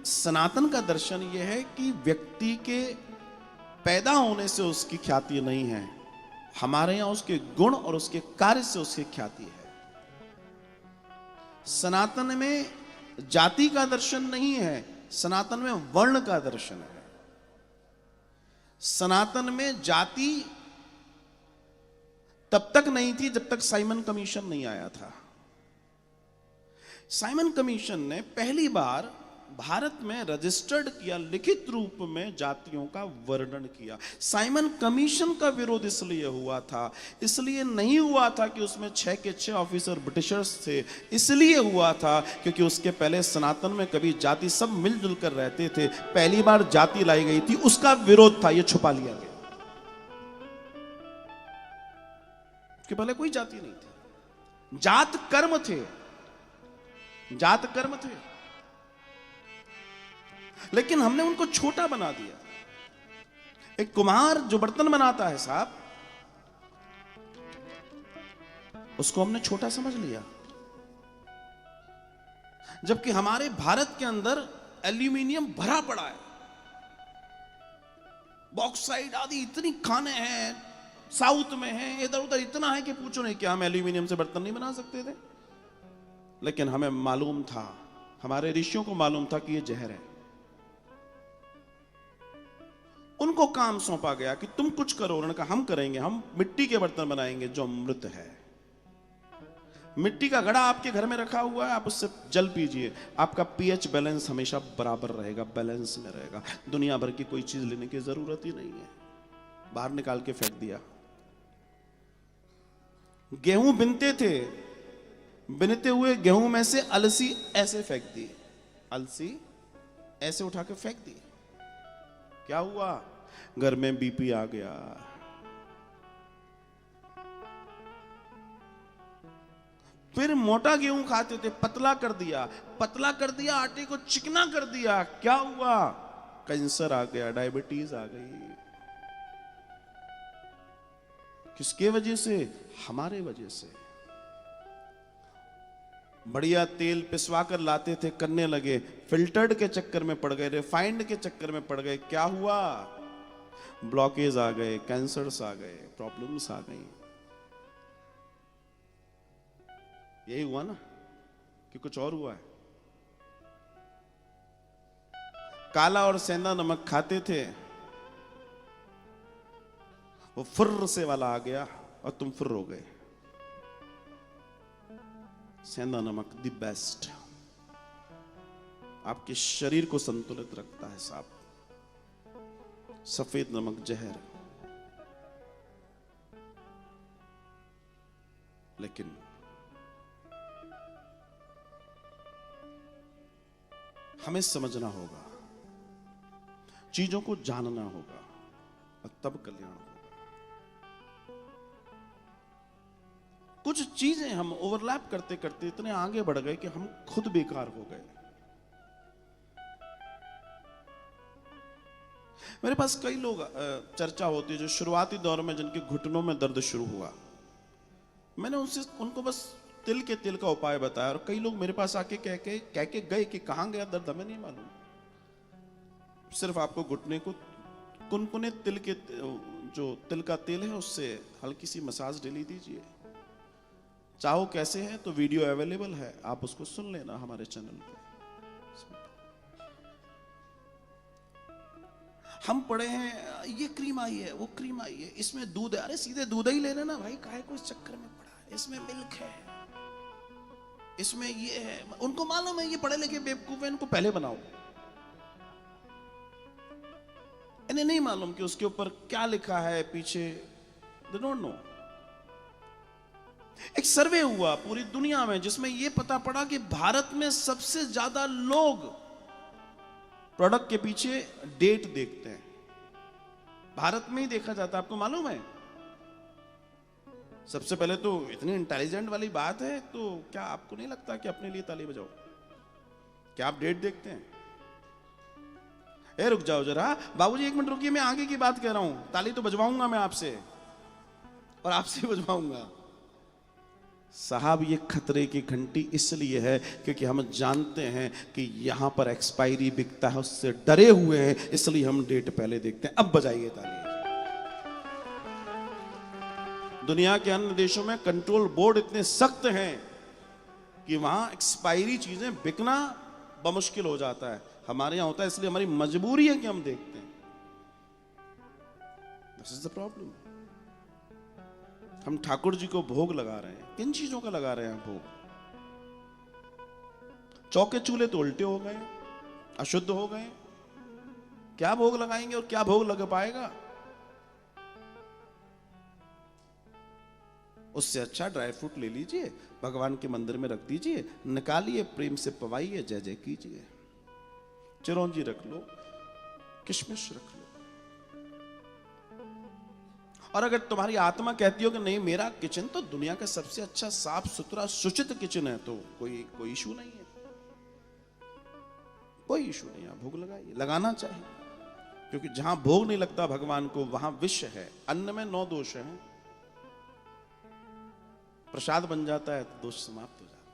सनातन का दर्शन यह है कि व्यक्ति के पैदा होने से उसकी ख्याति नहीं है, हमारे यहां उसके गुण और उसके कार्य से उसकी ख्याति है। सनातन में जाति का दर्शन नहीं है, सनातन में वर्ण का दर्शन है। सनातन में जाति तब तक नहीं थी जब तक साइमन कमीशन नहीं आया था। साइमन कमीशन ने पहली बार भारत में रजिस्टर्ड किया, लिखित रूप में जातियों का वर्णन किया। साइमन कमीशन का विरोध इसलिए हुआ था, इसलिए नहीं हुआ था कि उसमें 6 के 6 ऑफिसर ब्रिटिशर्स थे, इसलिए हुआ था क्योंकि उसके पहले सनातन में कभी जाति सब मिलजुल कर रहते थे, पहली बार जाति लाई गई थी, उसका विरोध था, यह छुपा लिया गया कि पहले कोई जाति नहीं थी, जात कर्म थे, जात कर्म थे, लेकिन हमने उनको छोटा बना दिया। एक कुम्हार जो बर्तन बनाता है साहब, उसको हमने छोटा समझ लिया, जबकि हमारे भारत के अंदर एल्यूमिनियम भरा पड़ा है, बॉक्साइड आदि इतनी खाने हैं, साउथ में है, इधर उधर इतना है कि पूछो नहीं। क्या हम एल्यूमिनियम से बर्तन नहीं बना सकते थे? लेकिन हमें मालूम था, हमारे ऋषियों को मालूम था कि यह जहर है। उनको काम सौंपा गया कि तुम कुछ करो, उन्होंने कहा हम करेंगे, हम मिट्टी के बर्तन बनाएंगे जो अमृत है। मिट्टी का घड़ा आपके घर में रखा हुआ है, आप उससे जल पीजिए, आपका पीएच बैलेंस हमेशा बराबर रहेगा, बैलेंस में रहेगा, दुनिया भर की कोई चीज लेने की जरूरत ही नहीं है। बाहर निकाल के फेंक दिया। गेहूं बिनते थे, बिनते हुए गेहूं में से अलसी ऐसे फेंक दी, अलसी ऐसे उठा के फेंक दी। क्या हुआ? घर में बीपी आ गया। फिर मोटा गेहूं खाते थे, पतला कर दिया, पतला कर दिया, आटे को चिकना कर दिया। क्या हुआ? कैंसर आ गया, डायबिटीज आ गई। किसके वजह से? हमारे वजह से। बढ़िया तेल पिसवा कर लाते थे, करने लगे, फिल्टर्ड के चक्कर में पड़ गए, रिफाइंड के चक्कर में पड़ गए। क्या हुआ? ब्लॉकेज आ गए, कैंसर्स आ गए, प्रॉब्लम्स आ गई। यही हुआ ना कि कुछ और हुआ है? काला और सेंधा नमक खाते थे, वो फुर्र से वाला आ गया और तुम फुर्र हो गए। सेंधा नमक द बेस्ट, आपके शरीर को संतुलित रखता है साहब। सफेद नमक जहर। लेकिन हमें समझना होगा, चीजों को जानना होगा और तब कल्याण होगा। कुछ चीजें हम ओवरलैप करते करते इतने आगे बढ़ गए कि हम खुद बेकार हो गए। मेरे पास कई लोग चर्चा होती है जो शुरुआती दौर में जिनके घुटनों में दर्द शुरू हुआ, मैंने उनको बस तिल के तेल का उपाय बताया, और कई लोग मेरे पास आके कह के गए कि कहां गया दर्द, हमें नहीं मालूम। सिर्फ आपको घुटने को कुनकुने तिल के जो तिल का तेल है उससे हल्की सी मसाज डेली दीजिए। चाहो कैसे है तो वीडियो अवेलेबल है, आप उसको सुन लेना हमारे चैनल पे। हम पढ़े हैं ये क्रीम आई है, वो क्रीम आई है, इसमें दूध है, अरे सीधे दूध ही ले लेना भाई, काहे को इस चक्कर में पड़ा है, इसमें मिल्क है, इसमें ये है। उनको मालूम है ये पढ़े लिखे बेवकूफ है, इनको पहले बनाओ। इन्हें नहीं मालूम कि उसके ऊपर क्या लिखा है पीछे, दे डोंट नो। एक सर्वे हुआ पूरी दुनिया में जिसमें यह पता पड़ा कि भारत में सबसे ज्यादा लोग प्रोडक्ट के पीछे डेट देखते हैं। भारत में ही देखा जाता है, आपको मालूम है? सबसे पहले तो इतनी इंटेलिजेंट वाली बात है, तो क्या आपको नहीं लगता कि अपने लिए ताली बजाओ? क्या आप डेट देखते हैं? रुक जाओ जरा बाबूजी, 1 मिनट रुकिए, मैं आगे की बात कह रहा हूं। ताली तो बजवाऊंगा मैं आपसे, और आपसे बजवाऊंगा। साहब ये खतरे की घंटी इसलिए है क्योंकि हम जानते हैं कि यहां पर एक्सपायरी बिकता है, उससे डरे हुए हैं, इसलिए हम डेट पहले देखते हैं। अब बजाइए ताली। दुनिया के अन्य देशों में कंट्रोल बोर्ड इतने सख्त हैं कि वहां एक्सपायरी चीजें बिकना बमुश्किल हो जाता है। हमारे यहां होता है, इसलिए हमारी मजबूरी है कि हम देखते हैं। This is the problem. हम ठाकुर जी को भोग लगा रहे हैं, किन चीजों का लगा रहे हैं भोग? चौके चूल्हे तो उल्टे हो गए, अशुद्ध हो गए, क्या भोग लगाएंगे और क्या भोग लग पाएगा? उससे अच्छा ड्राई फ्रूट ले लीजिए, भगवान के मंदिर में रख दीजिए, निकालिए, प्रेम से पवाइए, जय जय कीजिए। चिरौंजी रख लो, किशमिश रख लो। और अगर तुम्हारी आत्मा कहती हो कि नहीं, मेरा किचन तो दुनिया का सबसे अच्छा साफ सुथरा सुचित किचन है, तो कोई इशू नहीं है, कोई इशू नहीं। आप भोग लगाइए, लगाना चाहिए, क्योंकि जहां भोग नहीं लगता भगवान को वहां विष है। अन्न में 9 दोष हैं, प्रसाद बन जाता है तो दोष समाप्त हो जाता है।